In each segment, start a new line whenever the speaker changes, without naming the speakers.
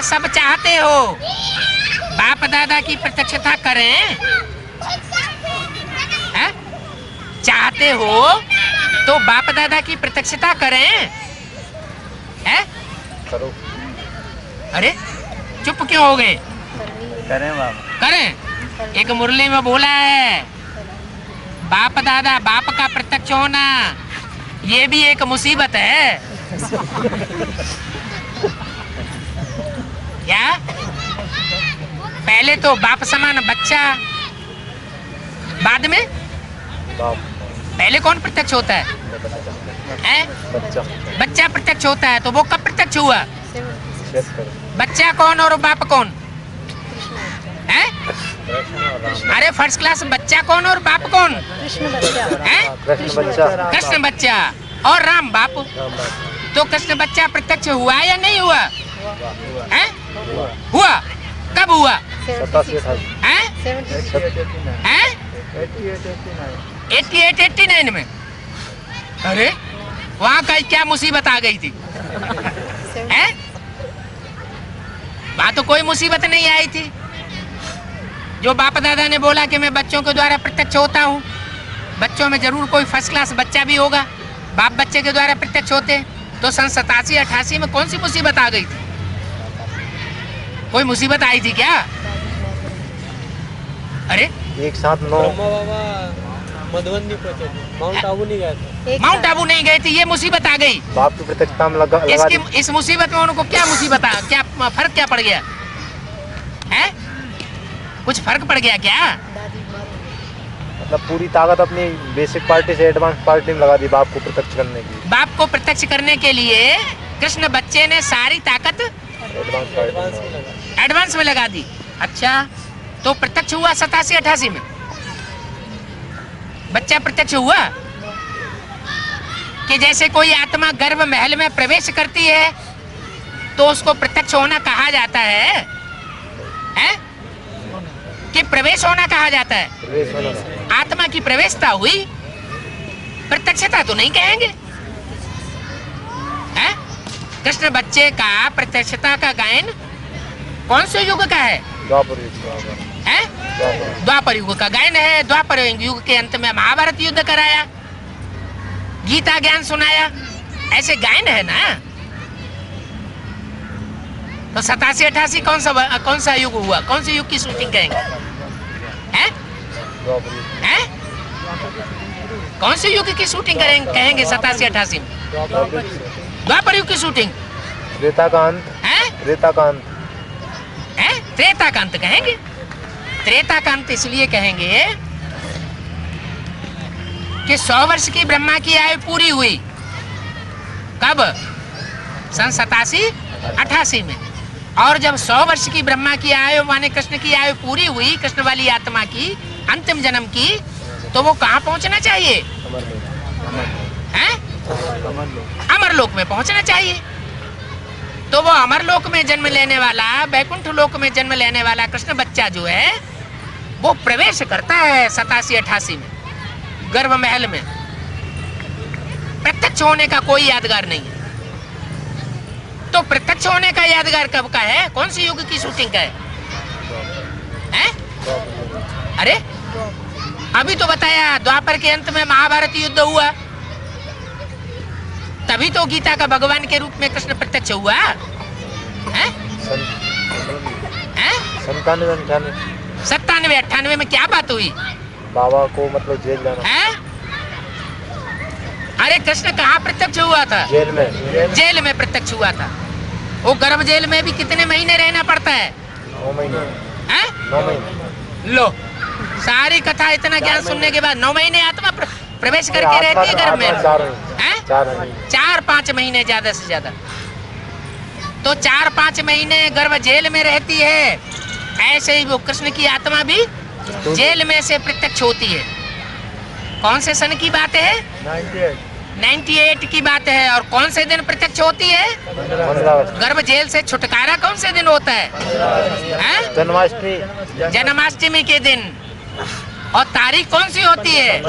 सब चाहते हो बाप दादा की प्रत्यक्षता करें? है? चाहते हो तो बाप दादा की प्रत्यक्षता करें? है?
करो।
अरे चुप क्यों हो गए?
करें बाबा।
करें। एक मुरली में बोला है बाप दादा बाप का प्रत्यक्ष होना ये भी एक मुसीबत है। क्या? पहले तो बाप समान बच्चा, बाद में
बाप।
पहले कौन प्रत्यक्ष होता है?
बच्चा।
बच्चा प्रत्यक्ष होता है। तो वो कब प्रत्यक्ष हुआ? बच्चा कौन और बाप कौन है? अरे फर्स्ट क्लास बच्चा कौन और बाप कौन है? कृष्ण बच्चा और राम बाप। तो कृष्ण बच्चा प्रत्यक्ष हुआ या नहीं हुआ? है? हुआ। कब हुआ? 88-89 में। अरे वहाँ का क्या मुसीबत आ गई थी? हैं? वहाँ तो कोई मुसीबत नहीं आई थी। जो बाप दादा ने बोला कि मैं बच्चों के द्वारा प्रत्यक्ष होता हूँ, बच्चों में जरूर कोई फर्स्ट क्लास बच्चा भी होगा। बाप बच्चे के द्वारा प्रत्यक्ष होते तो सन 87-88 में कौन सी मुसीबत आ गई थी? कोई मुसीबत आई थी क्या? अरे
एक साथ 9
मधुबन नहीं पहुंचे थे, माउंट आबू नहीं गए थे।
माउंट आबू नहीं गए थे, ये मुसीबत आ गई।
बाप की प्रत्यक्षता में लगा
इस मुसीबत में उनको क्या मुसीबत आ, क्या फर्क क्या पड़ गया है? कुछ फर्क पड़ गया क्या?
मतलब पूरी ताकत अपनी बेसिक पार्टी से एडवांस पार्टी में लगा दी बाप को प्रत्यक्ष करने की।
बाप को प्रत्यक्ष करने के लिए कृष्ण बच्चे ने सारी ताकत एडवांस में लगा दी। अच्छा तो प्रत्यक्ष हुआ 87-88 में। बच्चा प्रत्यक्ष हुआ कि जैसे कोई आत्मा गर्भ महल में प्रवेश करती है तो उसको प्रत्यक्ष होना कहा जाता है? कि प्रवेश होना कहा जाता है? आत्मा की प्रवेशता हुई, प्रत्यक्षता तो नहीं कहेंगे। हैं? कृष्ण बच्चे का प्रत्यक्षता का गायन कौन से युग का है? द्वापर युग का गायन है। द्वापर युग के अंत में महाभारत युद्ध कराया, गीता ज्ञान सुनाया, ऐसे गायन है ना। तो 87-88 कौन सा युग हुआ? कौन से युग की शूटिंग कहेंगे? हैं? हैं? कौन से युग की शूटिंग कहेंगे 87-88 में? द्वापर युग की शूटिंग।
त्रेता का अंत। त्रेता का अंत।
त्रेता का अंत कहेंगे। त्रेता का अंत इसलिए कहेंगे कि 100 वर्ष की ब्रह्मा की आयु पूरी हुई। कब? सन 87-88 में। और जब 100 वर्ष की ब्रह्मा की आयु माने कृष्ण की आयु पूरी हुई, कृष्ण वाली आत्मा की अंतिम जन्म की, तो वो कहाँ पहुंचना चाहिए? अमरलोक में पहुंचना चाहिए। तो वो अमरलोक में जन्म लेने वाला, बैकुंठ लोक में जन्म लेने वाला कृष्ण बच्चा जो है वो प्रवेश करता है 87-88 में गर्भ महल में। प्रत्यक्ष होने का कोई यादगार नहीं है। तो प्रत्यक्ष होने का यादगार कब का है? कौन सी युग की शूटिंग का है? अरे अभी तो बताया द्वापर के अंत में महाभारत युद्ध हुआ, तभी तो गीता का भगवान के रूप में कृष्ण प्रत्यक्ष हुआ। 97-98 में क्या बात हुई?
बाबा को मतलब जेल जाना
है? अरे कृष्ण कहाँ प्रत्यक्ष हुआ था?
जेल में।
जेल में प्रत्यक्ष हुआ था। वो गर्भ जेल में भी कितने महीने रहना पड़ता है?
9 महीने।
9 महीने। लो सारी कथा इतना ज्ञान सुनने के बाद 9 महीने आत्मा प्रवेश करके रहती है गर्भ में। 4-5 महीने ज्यादा से ज्यादा। तो 4-5 महीने गर्भ जेल में रहती है। ऐसे ही वो कृष्ण की आत्मा भी जेल में से प्रत्यक्ष होती है। कौन से सन की बात है? 98 की बात है। और कौन से दिन प्रत्यक्ष होती है? गर्भ जेल से छुटकारा कौन से दिन होता है?
जन्माष्टमी।
जन्माष्टमी के दिन। और तारीख कौन सी होती है?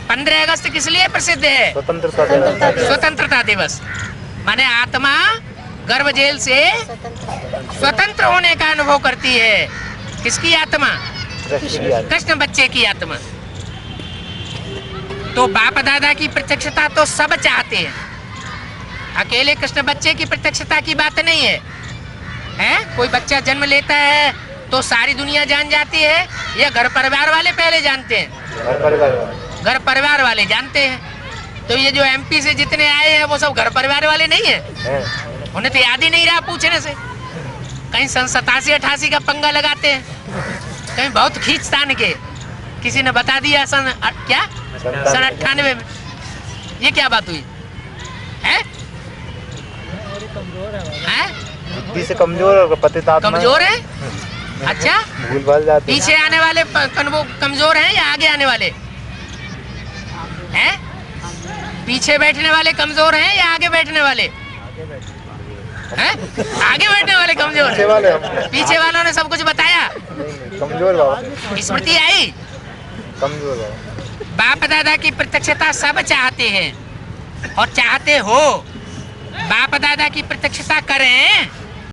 15 अगस्त किस लिए प्रसिद्ध है?
स्वतंत्रता दिवस।
स्वतंत्रता दिवस। माने आत्मा गर्भ जेल से स्वतंत्र होने का अनुभव करती है। किसकी आत्मा? कृष्ण बच्चे की आत्मा। तो बाप दादा की प्रत्यक्षता तो सब चाहते हैं, अकेले कृष्ण बच्चे की प्रत्यक्षता की बात नहीं है। हैं? कोई बच्चा जन्म लेता है तो सारी दुनिया जान जाती है या घर परिवार वाले पहले जानते हैं? घर परिवार वाले जानते हैं। तो ये जो एमपी से जितने आए हैं वो सब घर परिवार वाले नहीं है? उन्हें तो याद ही नहीं रहा पूछने से। कहीं सन 87-88 का पंगा लगाते हैं, कहीं बहुत खींचतान के किसी ने बता दिया सन क्या सन 98 में। ये क्या बात हुई है?
बुद्धि से कमजोर और पतितात्मा
कमजोर है? अच्छा,
भूल भाल जाते
पीछे आने वाले वो कमजोर हैं या आगे आने वाले हैं? पीछे बैठने वाले कमजोर हैं या आगे बैठने वाले हैं? आगे बैठने वाले कमजोर हैं। पीछे वालों ने सब कुछ बताया।
कमजोर बाबा,
स्मृति आई।
कमजोर बाबा।
बाप दादा की प्रत्यक्षता सब चाहते हैं और चाहते हो। बाप दादा की प्रत्यक्षता करें